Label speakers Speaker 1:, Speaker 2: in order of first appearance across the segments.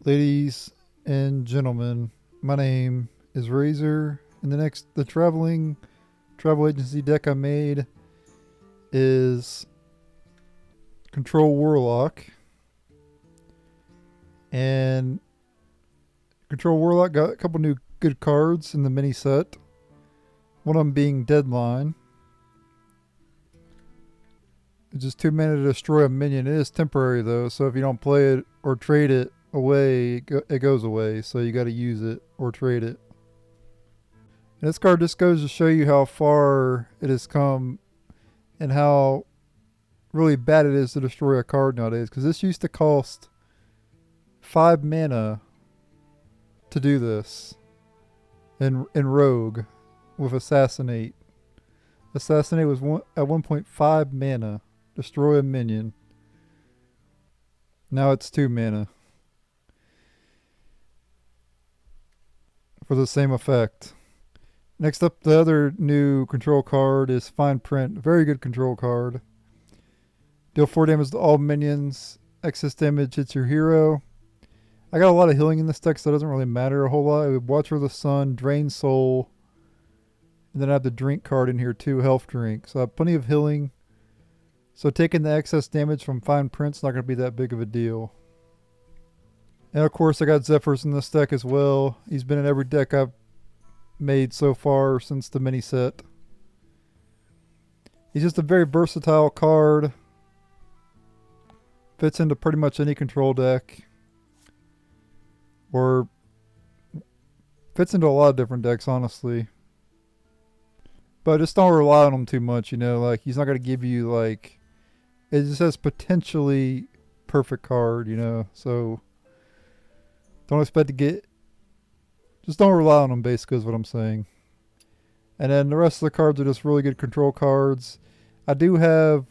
Speaker 1: Ladies and gentlemen, my name is Razor, and the traveling travel agency deck I made is Control Warlock. And Control Warlock got a couple new good cards in the mini set. One of them being Deadline. It's just 2 mana to destroy a minion. It is temporary though, so if you don't play it or trade it away, it goes away. So you got to use it or trade it. And this card just goes to show you how far it has come and how really bad it is to destroy a card nowadays. Because this used to cost 5 mana to do this in Rogue with Assassinate. Assassinate was at 1.5 mana. Destroy a minion. Now it's 2 mana. For the same effect. Next up, the other new control card is Fine Print. Very good control card. Deal 4 damage to all minions. Excess damage hits your hero. I got a lot of healing in this deck, so it doesn't really matter a whole lot. I would Watcher of the Sun, Drain Soul, and then I have the drink card in here too, Health Drink. So I have plenty of healing. So taking the excess damage from Fine Print's not going to be that big of a deal. And of course I got Zephrys in this deck as well. He's been in every deck I've made so far since the mini set. He's just a very versatile card. Fits into pretty much any control deck. Or fits into a lot of different decks, honestly. But just don't rely on him too much, you know, like he's not going to give you like, it just says potentially perfect card, you know, so don't expect to get, just don't rely on them basically is what I'm saying. And then the rest of the cards are just really good control cards. I do have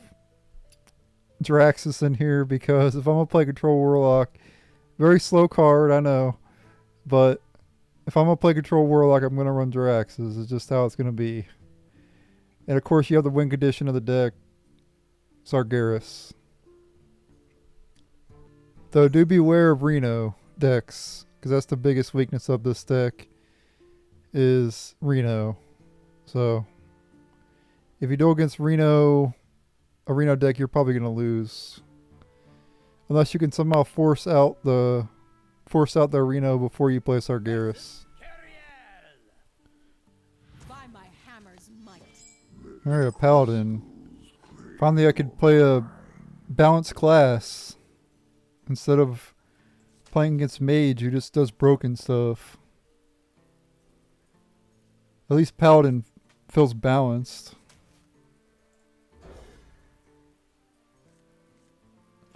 Speaker 1: Jaraxxus in here because if I'm going to play Control Warlock, very slow card, I know, but if I'm going to play Control Warlock, I'm going to run Jaraxxus. It's just how it's going to be. And of course you have the win condition of the deck, Sargeras. Though do beware of Reno decks, because that's the biggest weakness of this deck, is Reno. So if you go against a Reno deck, you're probably going to lose. Unless you can somehow force out the Reno before you play Sargeras. Alright, a Paladin. Finally I could play a balanced class instead of playing against Mage who just does broken stuff. At least Paladin feels balanced.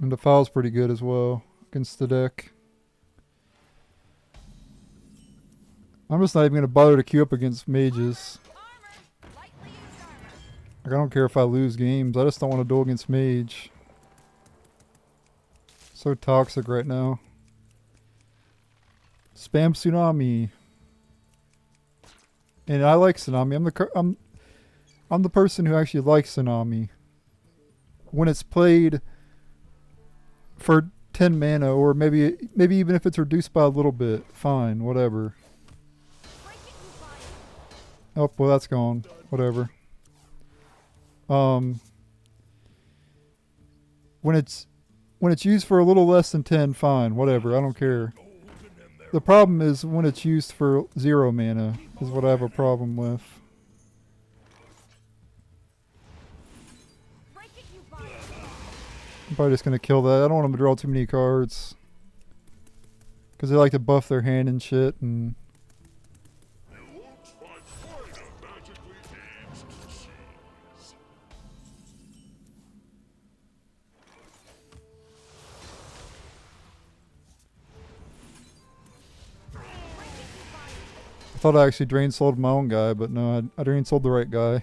Speaker 1: And Defile's pretty good as well against the deck. I'm just not even going to bother to queue up against Mages. Like, I don't care if I lose games. I just don't want to duel against Mage. So toxic right now. Spam Tsunami. And I like Tsunami. I'm the person who actually likes Tsunami. When it's played for 10 mana, or maybe even if it's reduced by a little bit, fine, whatever. Oh, well that's gone. Whatever. When it's used for a little less than 10, fine, whatever, I don't care. The problem is when it's used for 0 mana is what I have a problem with. I'm probably just going to kill that. I don't want them to draw too many cards. Because they like to buff their hand and shit. And I thought I actually drain sold my own guy, but no, I drain sold the right guy.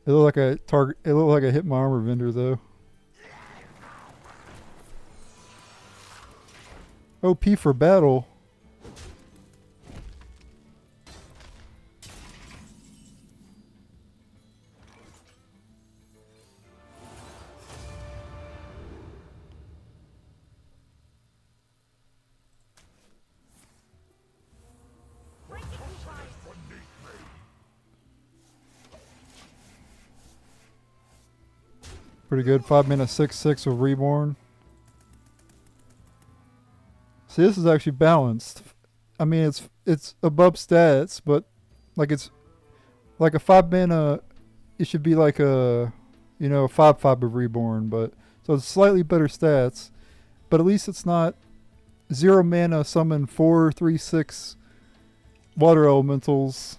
Speaker 1: It looked like a target. It looked like I hit my armor vendor though. OP for battle. Pretty good. 5 mana 6/6 with Reborn. See, this is actually balanced. I mean, it's above stats, but like it's like a 5 mana. It should be like a 5/5 of Reborn, but so it's slightly better stats. But at least it's not 0 mana summon 4/3/6 water elementals.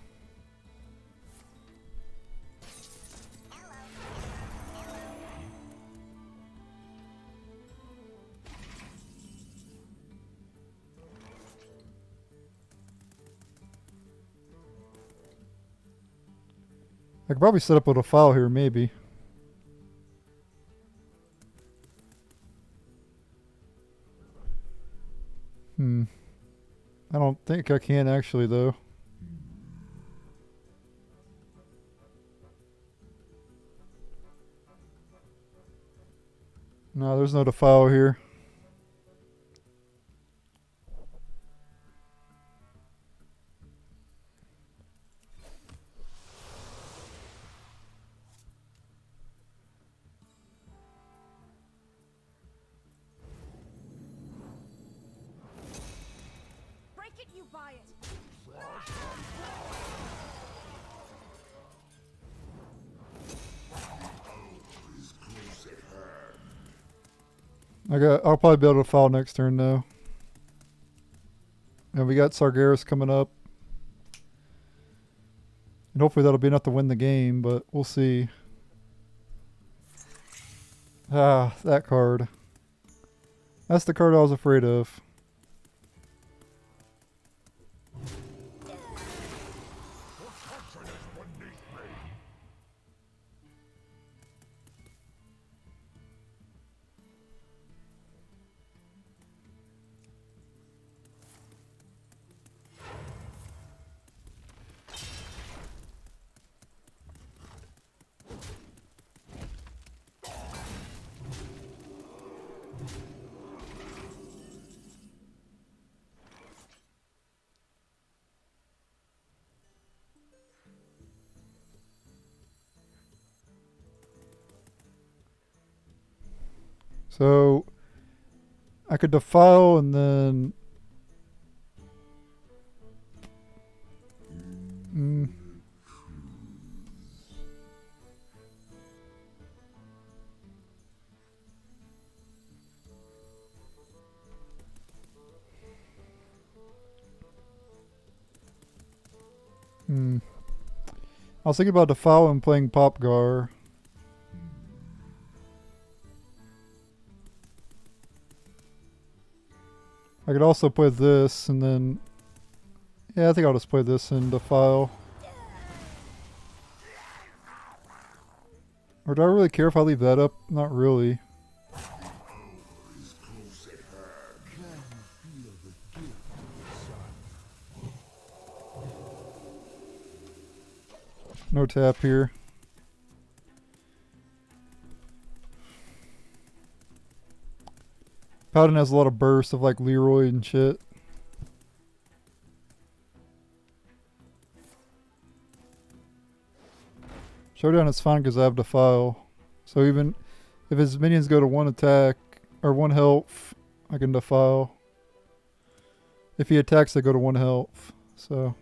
Speaker 1: I could probably set up a Defile here, maybe. I don't think I can actually, though. No, there's no Defile here. I'll probably be able to Defile next turn though. And we got Sargeras coming up. And hopefully that'll be enough to win the game, but we'll see. Ah, that card. That's the card I was afraid of. So I could Defile and then I was thinking about Defile and playing Popgar. I could also play this and then... Yeah, I think I'll just play this and Defile. Or do I really care if I leave that up? Not really. No tap here. Paladin has a lot of bursts of like Leroy and shit. Showdown is fine because I have Defile. So even if his minions go to 1 attack or 1 health, I can Defile. If he attacks, they go to 1 health. So.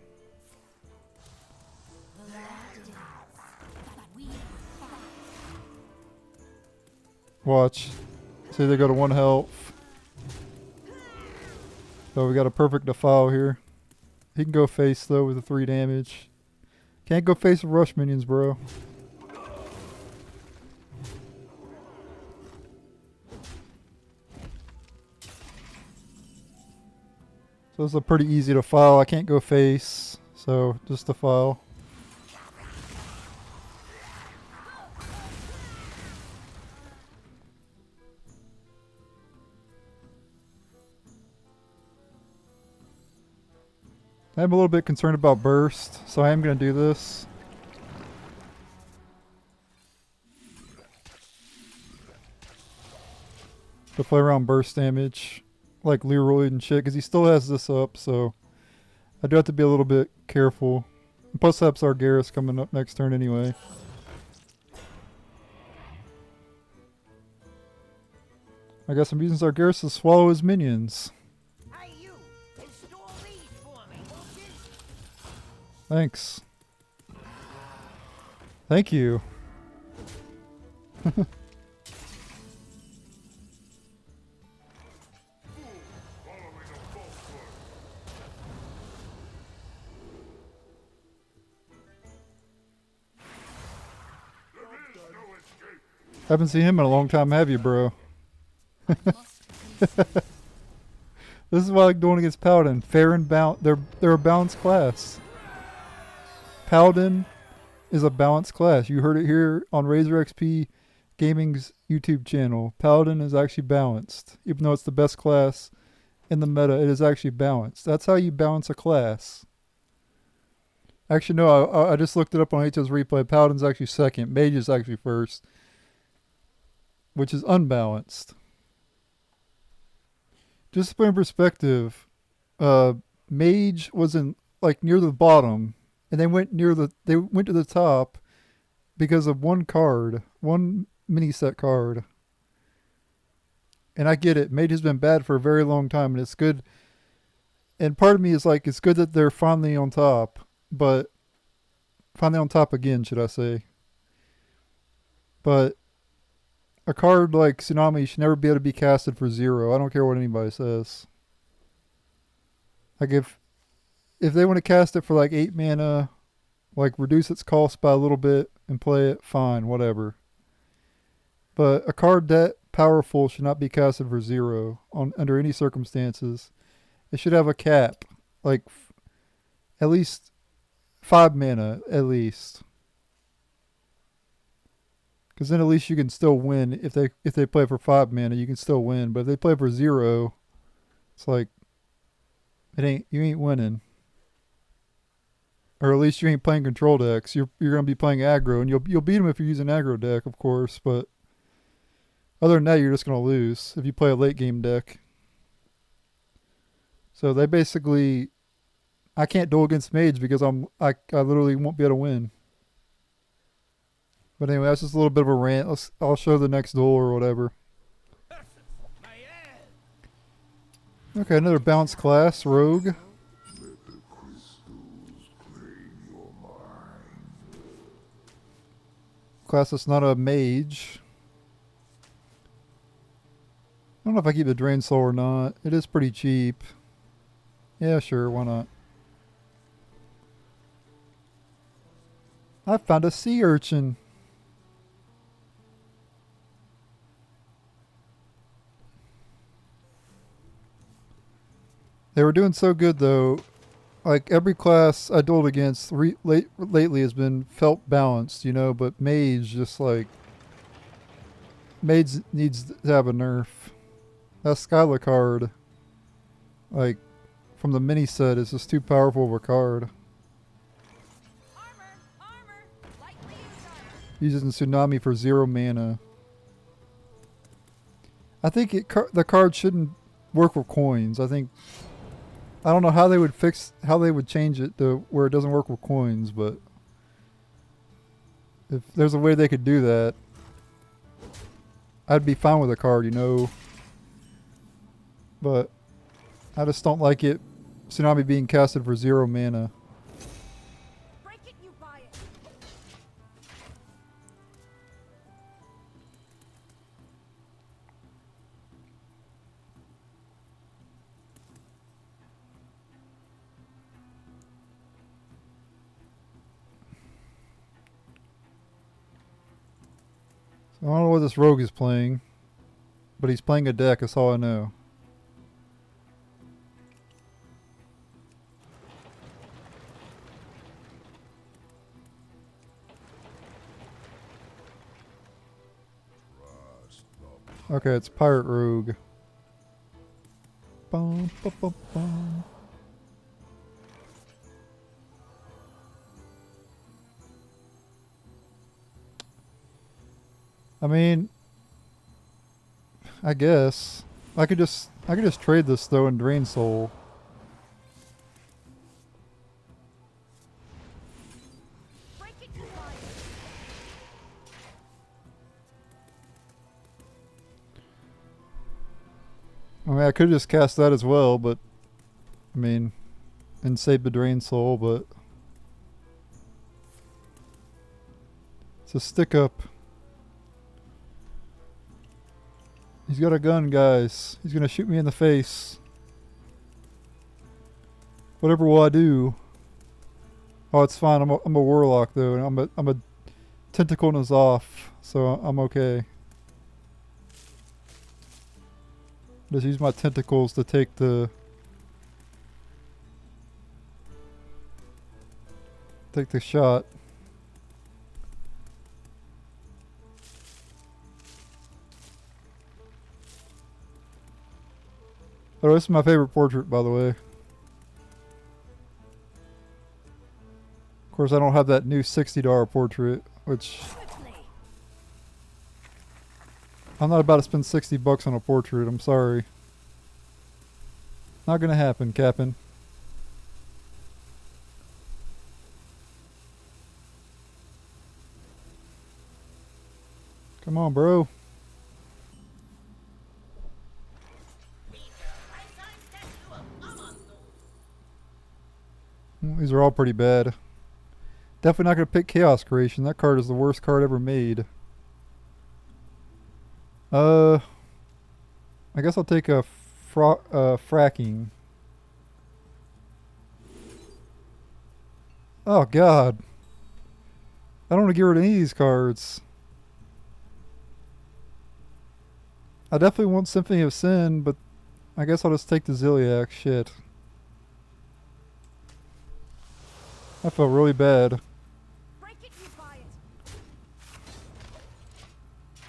Speaker 1: Watch. See, they go to 1 health. So we got a perfect Defile here. He can go face though with the 3 damage. Can't go face with rush minions, bro. So it's a pretty easy Defile. I can't go face, so just Defile. I'm a little bit concerned about burst, so I am going to do this. To play around burst damage, like Leroy and shit, because he still has this up, so I do have to be a little bit careful. And plus I have Sargeras coming up next turn anyway. I guess I'm using Sargeras to swallow his minions.
Speaker 2: Hey, you! Install these for me, won't you?
Speaker 1: Thanks. Thank you. Haven't seen him in a long time, have you, bro? This is why I like going against Paladin. Fair and balanced. They're a balanced class. Paladin is a balanced class. You heard it here on Razor XP Gaming's YouTube channel. Paladin is actually balanced. Even though it's the best class in the meta, it is actually balanced. That's how you balance a class. Actually, no, I just looked it up on HS Replay. Paladin's actually second. Mage is actually first, which is unbalanced. Just to put in perspective, Mage was in like near the bottom, and they went to the top because of one card, one mini set card. And I get it. Mage has been bad for a very long time, and it's good. And part of me is like, it's good that they're finally on top, but finally on top again, should I say? But a card like Tsunami should never be able to be casted for 0. I don't care what anybody says. Like if they want to cast it for like 8 mana, like reduce its cost by a little bit and play it, fine, whatever. But a card that powerful should not be casted for 0 under any circumstances. It should have a cap, like at least 5 mana, at least. Because then at least you can still win. If they play for 5 mana, you can still win. But if they play for 0, it's like you ain't winning. Or at least you ain't playing control decks. You're gonna be playing aggro, and you'll beat them if you're using aggro deck, of course. But other than that, you're just gonna lose if you play a late game deck. So they basically, I can't duel against Mage because I literally won't be able to win. But anyway, that's just a little bit of a rant. I'll show the next duel or whatever. Okay, another balanced class, Rogue. Class that's not a mage. I don't know if I keep the Drain Soul or not. It is pretty cheap. Yeah, sure, why not? I found a sea urchin. They were doing so good though. Like every class I dueled against lately has been felt balanced, you know, but Mage just like Mage needs to have a nerf. That Skyla card, like from the mini set, is just too powerful of a card. Using Tsunami for 0 mana. I think the card shouldn't work with coins. I don't know how they would change it to where it doesn't work with coins, but if there's a way they could do that, I'd be fine with the card, you know. But I just don't like it, Tsunami being casted for 0 mana.
Speaker 2: Break it, you buy it.
Speaker 1: So I don't know what this rogue is playing, but he's playing a deck, that's all I know. Okay, it's Pirate Rogue. Bum, bum, bum, bum. I mean, I guess I could just trade this though and Drain Soul.
Speaker 2: Break it, you buy it.
Speaker 1: I mean, I could just cast that as well, but I mean, and save the Drain Soul, but it's a stick up. He's got a gun, guys. He's gonna shoot me in the face. Whatever will I do? Oh, it's fine. I'm a Warlock though, and I'm a tentacle in his off, so I'm okay. Just use my tentacles to take the shot. Oh, this is my favorite portrait, by the way. Of course, I don't have that new $60 portrait, which I'm not about to spend 60 bucks on a portrait. I'm sorry. Not gonna happen, Captain. Come on, bro. These are all pretty bad. Definitely not going to pick Chaos Creation. That card is the worst card ever made. I guess I'll take a fracking. Oh god. I don't want to get rid of any of these cards. I definitely want Symphony of Sin, but I guess I'll just take the Zilliax. Shit. I felt really bad.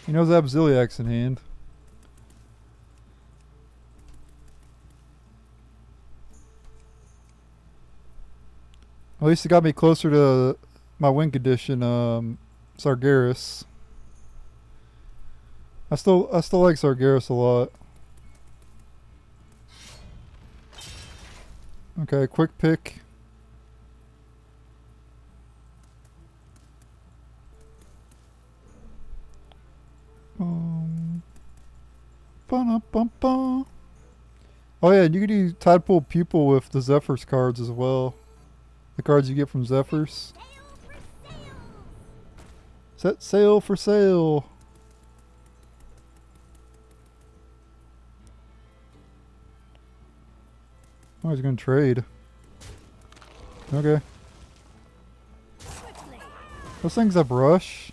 Speaker 1: He knows I have Zilliax in hand. At least it got me closer to my win condition, Sargeras. I still like Sargeras a lot. Okay, quick pick. Ba-da-bum-bum. Oh yeah, and you can do Tidepool Pupil with the Zephrys cards as well. The cards you get from Zephrys. Set sail for sail. Oh, he's gonna trade. Okay. Those things have rush.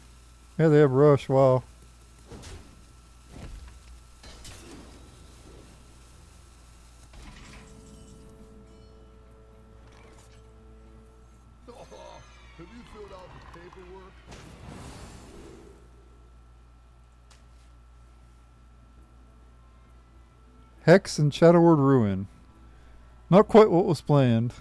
Speaker 1: Yeah, they have rush. Wow.
Speaker 3: Have you filled out the paperwork?
Speaker 1: Hex and Shadowward Ruin. Not quite what was planned.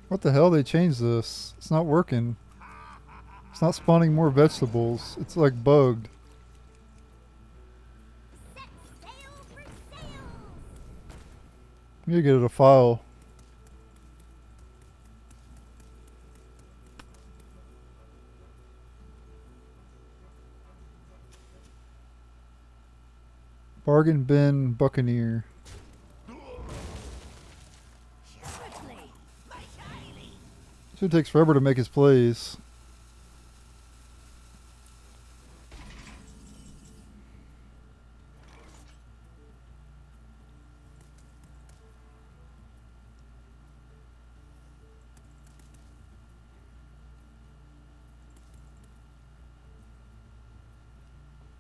Speaker 1: What the hell? They changed this. It's not working. It's not spawning more vegetables. It's like bugged. You get a Defile. Bargain Bin Buccaneer. It takes forever to make his plays.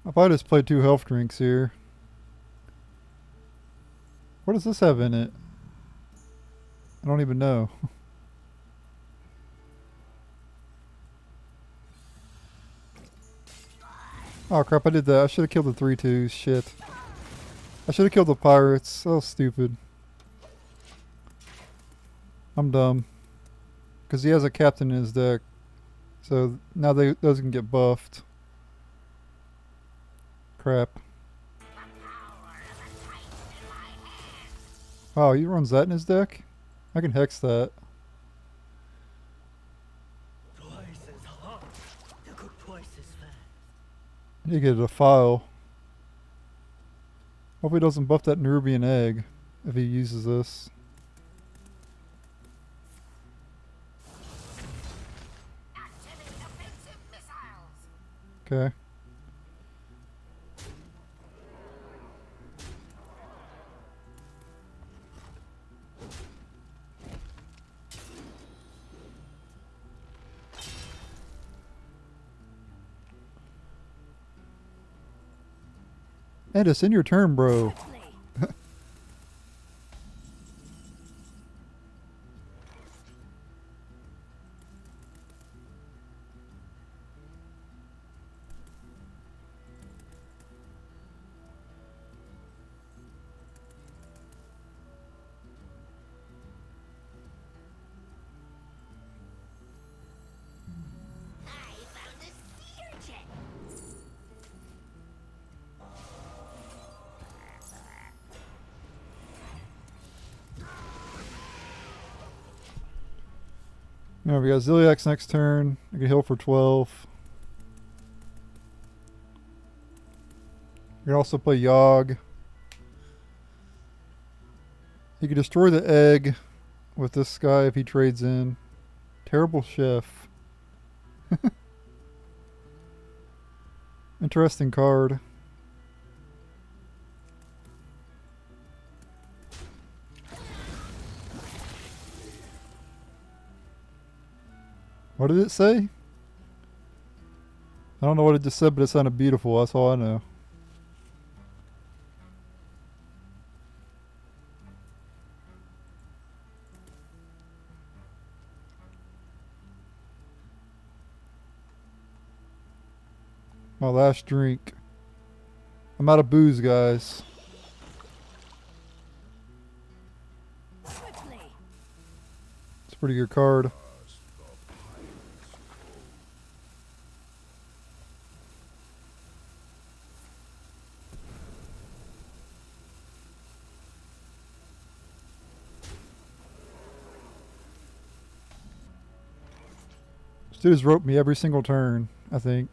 Speaker 1: If I just play 2 health drinks here. What does this have in it? I don't even know. Oh crap, I did that. I should have killed the 3/2s. Shit. I should have killed the pirates. So stupid. I'm dumb. Because he has a captain in his deck. So now those can get buffed. Crap. Wow, he runs that in his deck? I can hex that.
Speaker 2: Twice as hot to cook twice as fast.
Speaker 1: I need to get a Defile. Hope he doesn't buff that Nerubian egg if he uses this. Okay. And it's in your turn, bro. Now we got Zilliax next turn. I can heal for 12. We can also play Yogg. He can destroy the egg with this guy if he trades in. Terrible chef. Interesting card. What did it say? I don't know what it just said, but it sounded beautiful. That's all I know. My last drink. I'm out of booze, guys. It's a pretty good card. This dude has roped me every single turn, I think.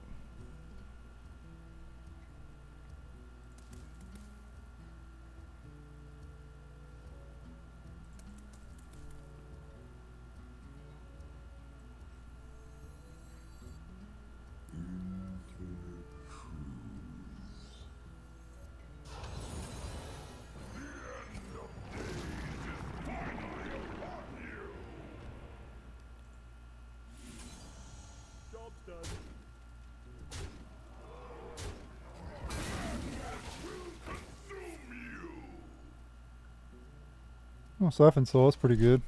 Speaker 1: Oh, S.A.F.E and Soul, that's pretty good.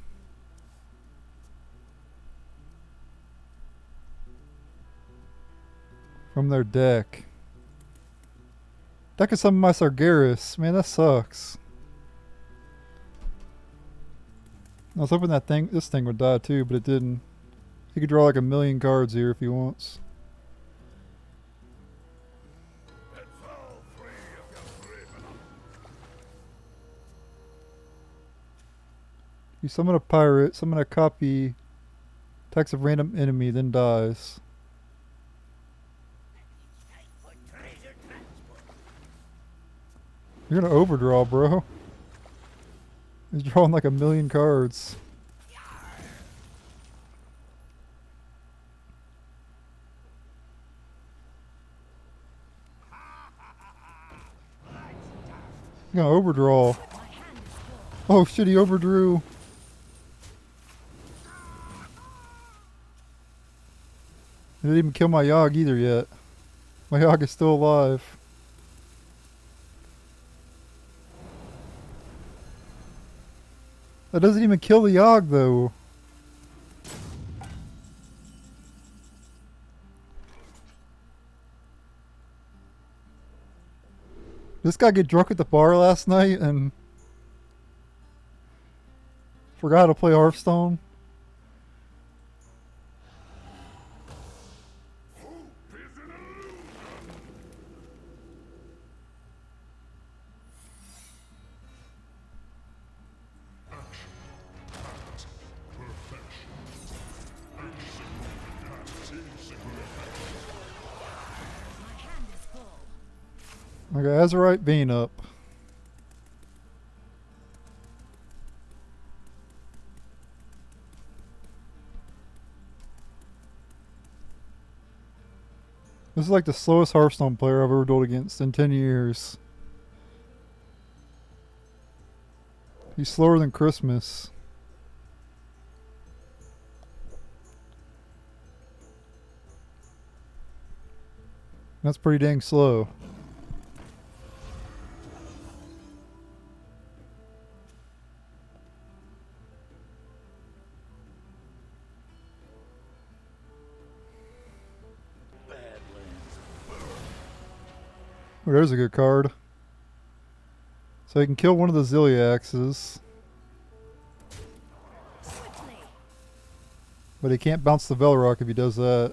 Speaker 1: From their deck. Deck is some of my Sargeras. Man, that sucks. I was hoping that this thing would die too, but it didn't. He could draw like 1,000,000 cards here if he wants. You summon a pirate, summon a copy, attacks a random enemy, then dies. You're gonna overdraw, bro. He's drawing like 1,000,000 cards. You're gonna overdraw. Oh shit, he overdrew. He didn't even kill my Yogg either yet. My Yogg is still alive. That doesn't even kill the Yogg though. This guy get drunk at the bar last night and forgot how to play Hearthstone. Okay, Azurite Bean up. This is like the slowest Hearthstone player I've ever dueled against in 10 years. He's slower than Christmas. That's pretty dang slow. Oh, there's a good card. So he can kill one of the Zilliaxes. But he can't bounce the Velrock if he does that.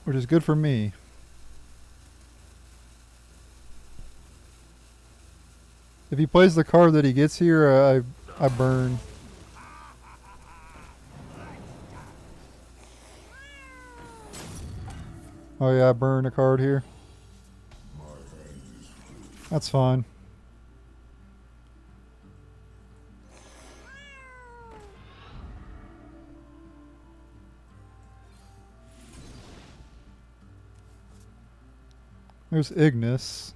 Speaker 1: Which is good for me. If he plays the card that he gets here, I burn. Oh yeah, I burn a card here. That's fine. There's Ignis.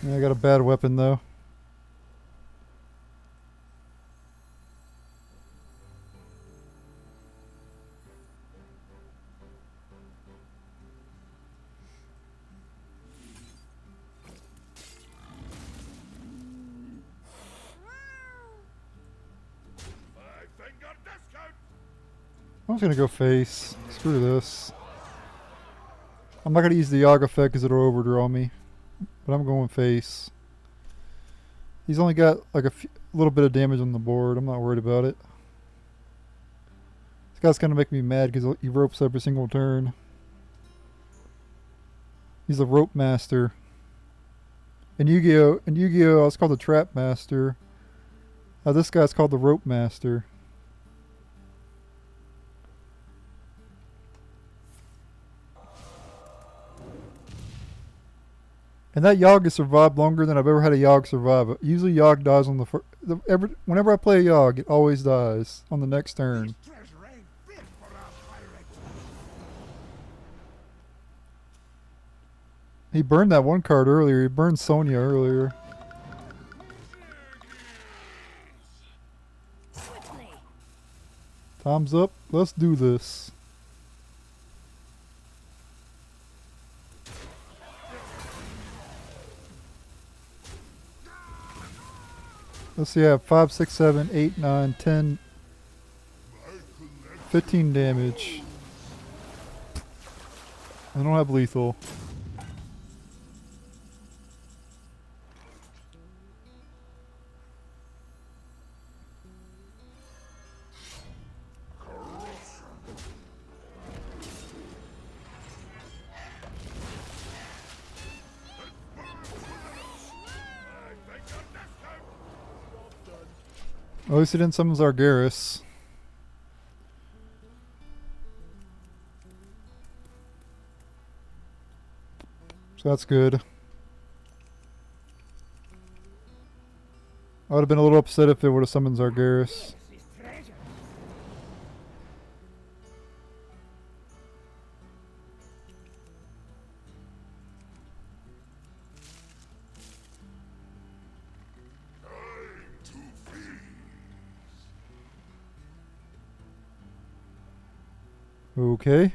Speaker 1: Yeah, I got a bad weapon though. I'm just gonna go face. Screw this. I'm not gonna use the Yogg effect because it'll overdraw me. But I'm going face. He's only got like a little bit of damage on the board. I'm not worried about it. This guy's gonna make me mad because he ropes every single turn. He's a rope master. In Yu-Gi-Oh! I was called the Trap Master. This guy's called the Rope Master. And that Yogg has survived longer than I've ever had a Yogg survive. Usually Yogg dies on the first... Whenever I play a Yogg, it always dies on the next turn. He burned that one card earlier. He burned Sonya earlier. Time's up. Let's do this. Let's see, I have 5, 6, 7, 8, 9, 10, 15 damage. I don't have lethal. At least he didn't summon Sargeras. So that's good. I would have been a little upset if it would have summoned Sargeras. Okay.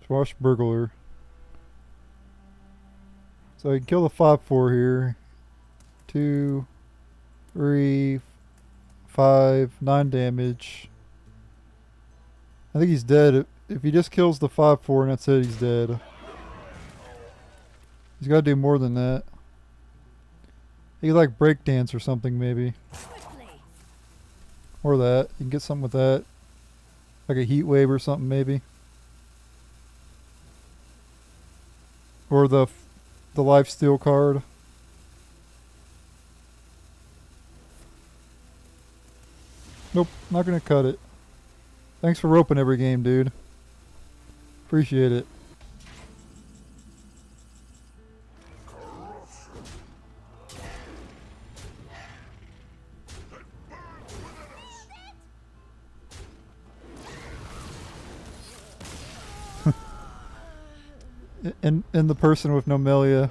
Speaker 1: Swashbuckler. So I can kill the 5/4 here. 2, 3, 5, 9 damage. I think he's dead. If he just kills the 5/4 and that's it, he's dead. He's got to do more than that. He like breakdance or something maybe. Or that. You can get something with that. Like a heat wave or something maybe. Or the lifesteal card. Nope, not gonna cut it. Thanks for roping every game, dude. Appreciate it. And the person with Gnomelia.